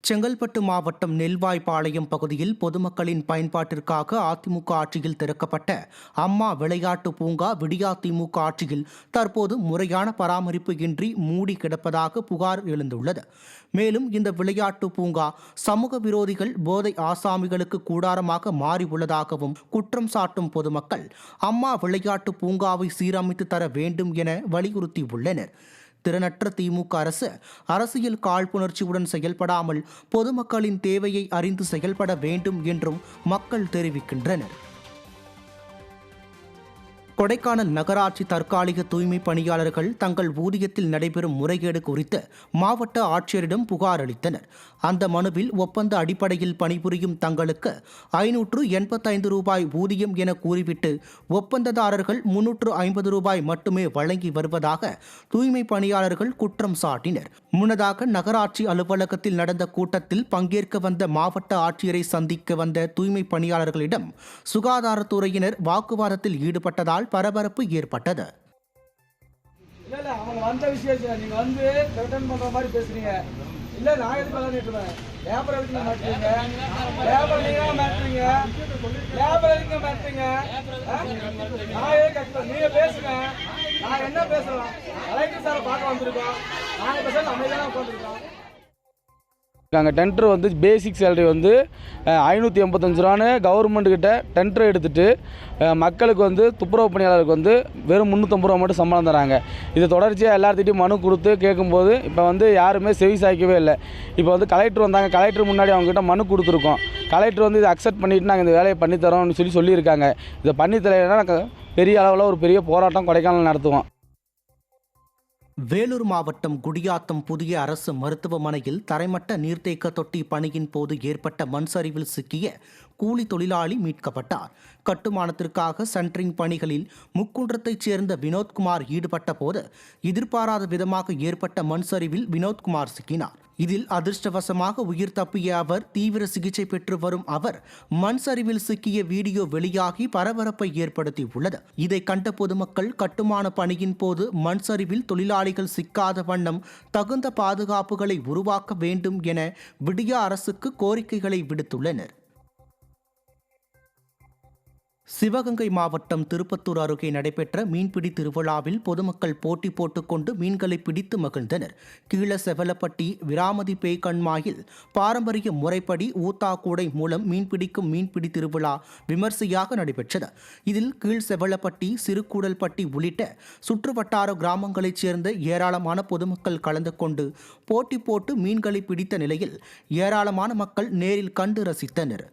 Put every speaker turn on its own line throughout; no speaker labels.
செங்கல்பட்டு மாவட்டம் நெல்வாய்ப்பாளையம் பகுதியில் பொதுமக்களின் பயன்பாட்டிற்காக அதிமுக ஆட்சியில் திறக்கப்பட்ட அம்மா விளையாட்டு பூங்கா விடியா திமுக ஆட்சியில் தற்போது முறையான பராமரிப்பு இன்றி மூடி கிடப்பதாக புகார் எழுந்துள்ளது. மேலும் இந்த விளையாட்டு பூங்கா சமூக விரோதிகள் போதை ஆசாமிகளுக்கு கூடாரமாக மாறியுள்ளதாகவும் குற்றம் சாட்டும் பொதுமக்கள் அம்மா விளையாட்டு பூங்காவை சீரமைத்து தர வேண்டும் என வலியுறுத்தியுள்ளனர். திறனற்ற திமுக அரசு அரசியல் காழ்ப்புணர்ச்சியுடன் செயல்படாமல் பொதுமக்களின் தேவையை அறிந்து செயல்பட வேண்டும் என்றும் மக்கள் தெரிவிக்கின்றனர். கொடைக்கானல் நகராட்சி தற்காலிக தூய்மை பணியாளர்கள் தங்கள் ஊதியத்தில் நடைபெறும் முறைகேடு குறித்து மாவட்ட ஆட்சியரிடம் புகார் அளித்தனர். அந்த மனுவில் ஒப்பந்த அடிப்படையில் பணிபுரியும் தங்களுக்கு 585 ரூபாய் ஊதியம் என கூறிவிட்டு ஒப்பந்ததாரர்கள் 350 ரூபாய் மட்டுமே வழங்கி வருவதாக தூய்மை பணியாளர்கள் குற்றம் சாட்டினர். முன்னதாக நகராட்சி அலுவலகத்தில் நடந்த கூட்டத்தில் பங்கேற்க வந்த மாவட்ட ஆட்சியரை சந்திக்க வந்த தூய்மை பணியாளர்களிடம் சுகாதாரத்துறையினர் வாக்குவாதத்தில் ஈடுபட்டதால் பரபரப்பு ஏற்பட்டது.
அவங்க வந்த விஷயத்துல நீங்க வந்து ரிட்டர்ன் பண்ற மாதிரி பேசுறீங்க. இல்ல நான் எதுக்கு விளையாடுறேன்? லேபர் எதுக்கு மாட்டீங்க? லேபர் நீங்க மாட்டீங்க. லேபர் எதுக்கு மாட்டீங்க? நான் ஏன் கஷ்டம் நீங்க பேசுங்க. நான் என்ன பேசலாம்? கலெக்டர் சார் பார்க்க வந்திருக்கோம். நாங்க பேச அமைதியா உட்கார்ந்திருக்கோம்.
நாங்கள் டெண்டர் வந்து பேசிக் சேலரி வந்து 585 ரூபான்னு கவர்மெண்ட்டுக்கிட்ட டெண்டர் எடுத்துகிட்டு மக்களுக்கு வந்து துப்புரவு பணியாளருக்கு வந்து வெறும் 350 ரூபா மட்டும் சம்பளம் தராங்க. இது தொடர்ச்சியாக எல்லார்த்திட்டையும் மனு கொடுத்து கேட்கும்போது இப்போ வந்து யாருமே செவி சாய்க்கவே இல்லை. இப்போ வந்து கலெக்டர் வந்தாங்க. கலெக்டர் முன்னாடி அவங்ககிட்ட மனு கொடுத்துருக்கோம். கலெக்டர் வந்து இதை அக்செப்ட் பண்ணிவிட்டு நாங்கள் இந்த வேலையை பண்ணித்தரோம்னு சொல்லியிருக்காங்க. இதை பண்ணித்தரலைன்னா நாங்கள் பெரிய அளவில் ஒரு பெரிய போராட்டம் கொடைக்கானல் நடத்துவோம்.
வேலூர் மாவட்டம் குடியாத்தம் புதிய அரசு மருத்துவமனையில் தரைமட்ட நீர்த்தேக்க தொட்டி பணியின் போது ஏற்பட்ட மண் சரிவில் சிக்கிய கூலி தொழிலாளி மீட்கப்பட்டார். கட்டுமானத்திற்காக சென்ட்ரிங் பணிகளில் முக்குன்றத்தைச் சேர்ந்த வினோத்குமார் ஈடுபட்ட போது எதிர்பாராத விதமாக ஏற்பட்ட மண் சரிவில் வினோத்குமார் சிக்கினார். இதில் அதிர்ஷ்டவசமாக உயிர் தப்பிய அவர் தீவிர சிகிச்சை பெற்று வரும் அவர் மண் சரிவில் சிக்கிய வீடியோ வெளியாகி பரபரப்பை ஏற்படுத்தியுள்ளது. இதை கண்ட பொதுமக்கள் கட்டுமான பணியின் போது மண் சரிவில் தொழிலாளிகள் சிக்காத வண்ணம் தகுந்த பாதுகாப்புகளை உருவாக்க வேண்டும் என விடியா அரசுக்கு கோரிக்கைகளை விடுத்துள்ளனர். சிவகங்கை மாவட்டம் திருப்பத்தூர் அருகே நடைபெற்ற மீன்பிடி திருவிழாவில் பொதுமக்கள் போட்டி போட்டுக்கொண்டு மீன்களை பிடித்து மகிழ்ந்தனர். கீழசெவலப்பட்டி விராமதி பேய்கண்மாயில் பாரம்பரிய முறைப்படி ஊத்தா கூடை மூலம் மீன்பிடிக்கும் மீன்பிடி திருவிழா விமர்சையாக நடைபெற்றது. இதில் கீழ்செவலப்பட்டி சிறுகூடல்பட்டி உள்ளிட்ட சுற்றுவட்டார கிராமங்களைச் சேர்ந்த ஏராளமான பொதுமக்கள் கலந்து கொண்டு போட்டி போட்டு மீன்களை பிடித்த நிலையில் ஏராளமான மக்கள் நேரில் கண்டு ரசித்தனர்.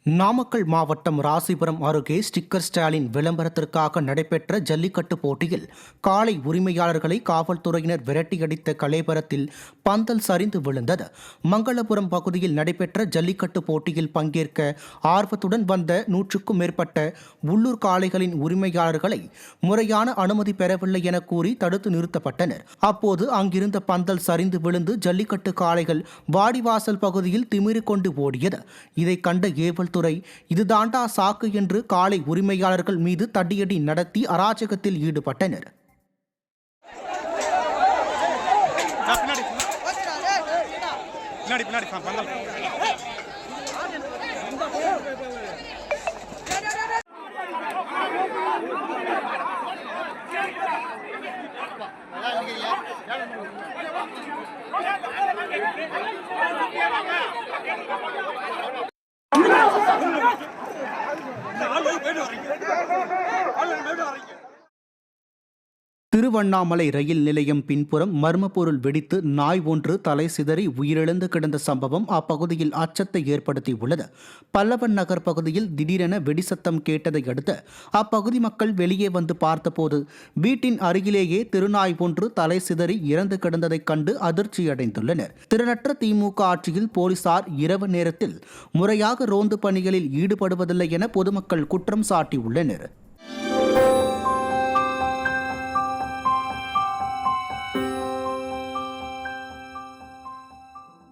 நாமக்கல் மாவட்டம் ராசிபுரம் அருகே ஸ்டிக்கர் ஸ்டாலின் விளம்பரத்திற்காக நடைபெற்ற ஜல்லிக்கட்டு போட்டியில் காளை உரிமையாளர்களை காவல்துறையினர் விரட்டியடித்த கலேபரத்தில் பந்தல் சரிந்து விழுந்தது. மங்களபுரம் பகுதியில் நடைபெற்ற ஜல்லிக்கட்டு போட்டியில் பங்கேற்க ஆர்வத்துடன் வந்த 100க்கும் மேற்பட்ட உள்ளூர் காளைகளின் உரிமையாளர்களை முறையான அனுமதி பெறவில்லை என கூறி தடுத்து நிறுத்தப்பட்டனர். அப்போது அங்கிருந்த பந்தல் சரிந்து விழுந்து ஜல்லிக்கட்டு காளைகள் வாடிவாசல் பகுதியில் திமிரு கொண்டு ஓடியது. இதை கண்ட ஏவல் துறை இதுதாண்டா சாக்கு என்று காளை உரிமையாளர்கள் மீது தடியடி நடத்தி அராஜகத்தில் ஈடுபட்டனர். திருவண்ணாமலை ரயில் நிலையம் பின்புறம் மர்ம பொருள் வெடித்து நாய் ஒன்று தலை சிதறி உயிரிழந்து கிடந்த சம்பவம் அப்பகுதியில் அச்சத்தை ஏற்படுத்தியுள்ளது. பல்லவன் நகர் பகுதியில் திடீரென வெடிசத்தம் கேட்டதை அடுத்து அப்பகுதி மக்கள் வெளியே வந்து பார்த்தபோது வீட்டின் அருகிலேயே திருநாய் ஒன்று தலை சிதறி இறந்து கிடந்ததைக் கண்டு அதிர்ச்சியடைந்துள்ளனர். திறனற்ற திமுக ஆட்சியில் போலீசார் இரவு நேரத்தில் முறையாக ரோந்து பணிகளில் ஈடுபடுவதில்லை என பொதுமக்கள் குற்றம் சாட்டியுள்ளனர்.